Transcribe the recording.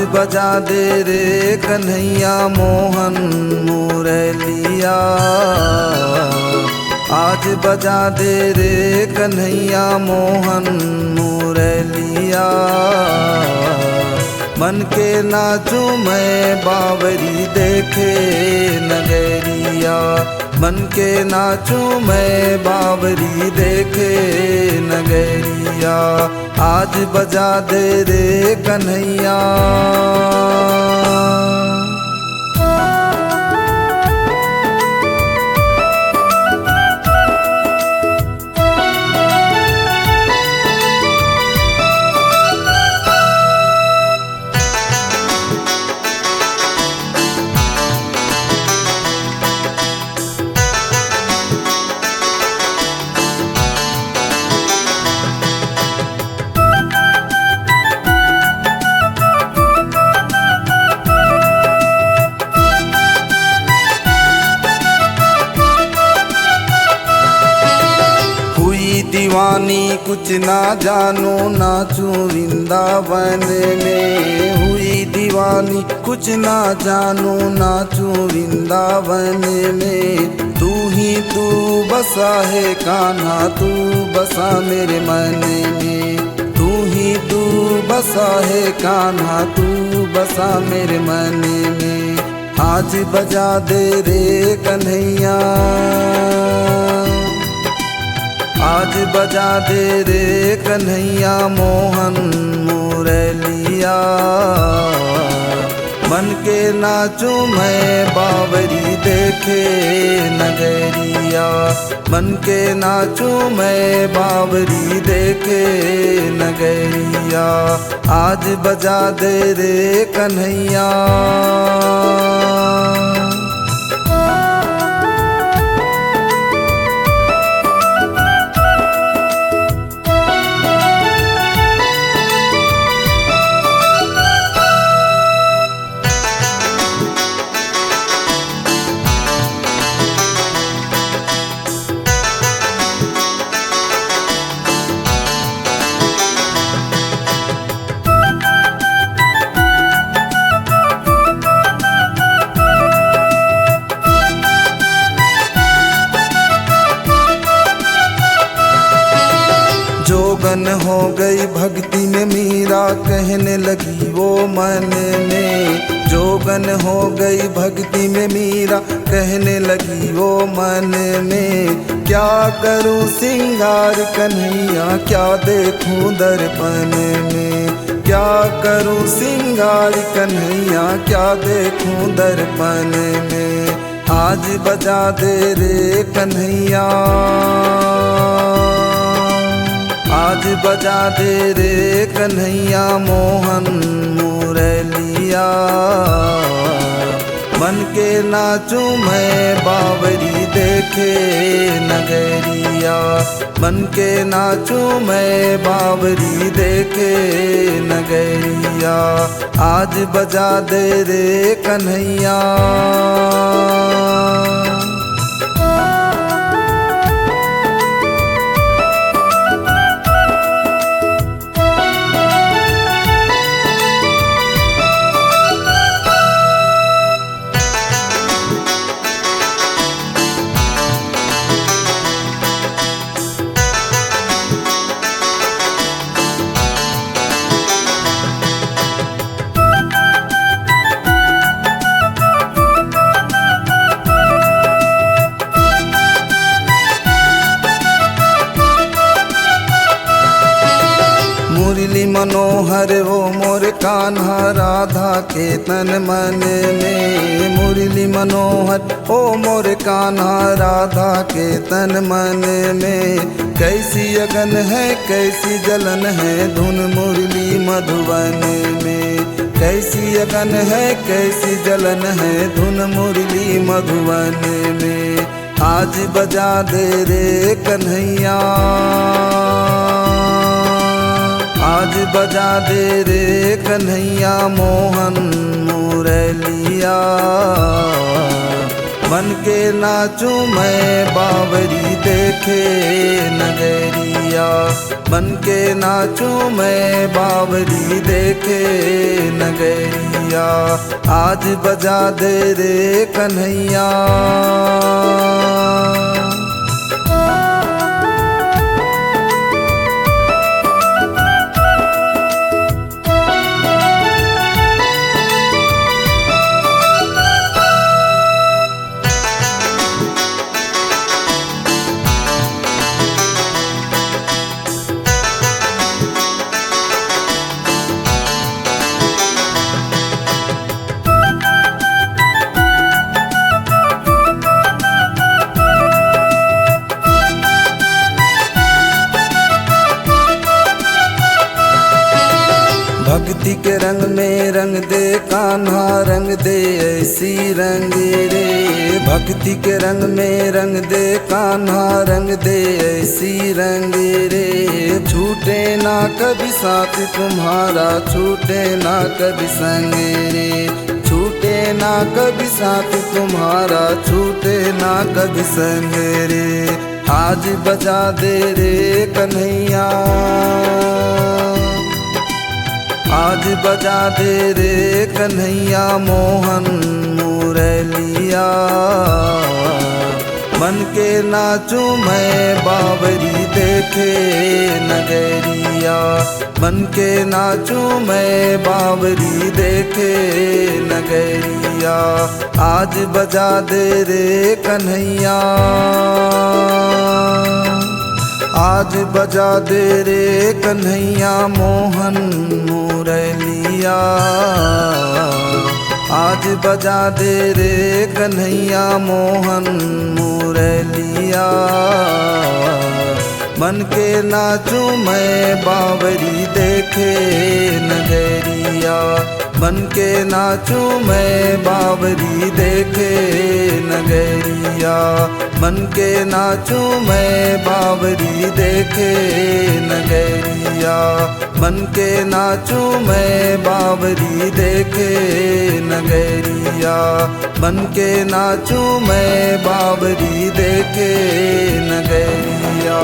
बजा दे रे कन्हैया मोहन मुरलिया, आज बजा दे रे कन्हैया मोहन मुरलिया। मन के नाचूं मैं बावरी देखे नगरिया, मन के नाचूं मैं बावरी देखे नगरिया। आज बजा दे रे कन्हैया। दीवानी कुछ ना जानू नाचूं वृंदावन में, हुई दीवानी कुछ ना जानू नाचूं वृंदावन में। तू ही तू बसा है कान्हा, तू बसा मेरे मन में। तू ही तू बसा है कान्हा, तू बसा मेरे मन में। आज बजा दे रे कन्हैया, आज बजा दे रे कन्हैया मोहन मुरलिया। मन के नाचूं मैं बावरी देखे नगरिया, मन के नाचूं मैं बावरी देखे नगरिया। आज बजा दे रे कन्हैया। जोगन हो गई भक्ति में मीरा, कहने लगी वो मन में। जोगन हो गई भक्ति में मीरा, कहने लगी वो मन में। क्या करूं सिंगार कन्हैया, क्या देखूं दर्पण में। क्या करूं सिंगार कन्हैया, क्या देखूं दर्पण में। आज बजा दे रे कन्हैया, आज बजा दे रे कन्हैया मोहन मुरलिया। मन के नाचूं मैं बावरी देखे नगरिया, मन के नाचूं मैं बावरी देखे नगरिया। आज बजा दे रे कन्हैया। मुरली मनोहर वो मोर कान्हा, राधा के तन मन में। मुरली मनोहर ओ मोर कान्हा, राधा के तन मन में। कैसी अगन है कैसी जलन है धुन मुरली मधुवन में। कैसी अगन है कैसी जलन है धुन मुरली मधुवन में। आज बजा दे रे कन्हैया, आज बजा दे रे कन्हैया मोहन मुरलिया। बन के नाचूं मैं बावरी देखे नगरिया, बन के नाचूं मैं बावरी देखे नगरिया। आज बजा दे रे कन्हैया, भक्ति के रंग में रंग दे कान्हा, रंग दे ऐसी रंग रे। भक्ति के रंग में रंग दे कान्हा, रंग दे ऐसी रंग रे। छूटे ना कभी साथ तुम्हारा, छूटे ना कभी संग रे। छूटे ना कभी साथ तुम्हारा, छूटे ना कभी संग रे। आज बजा दे रे कन्हैया, आज बजा दे रे कन्हैया मोहन मुरलिया। बन के नाचूं मैं बावरी देखे नगरिया, बन के नाचूं मैं बावरी देखे नगरिया। आज बजा दे रे कन्हैया, आज बजा दे रे कन्हैया मोहन मुरलिया। आज बजा दे रे कन्हैया मोहन मुरलिया। बन के नाचूं मैं बावरी देखे नगरिया, बन के नाचूं मैं बावरी देखे नगरिया। बन के नाचूं मैं बावरी देखे नगरिया, बन के नाचूं मैं बावरी देखे नगरिया। बन के नाचूं मैं बावरी देखे नगरिया।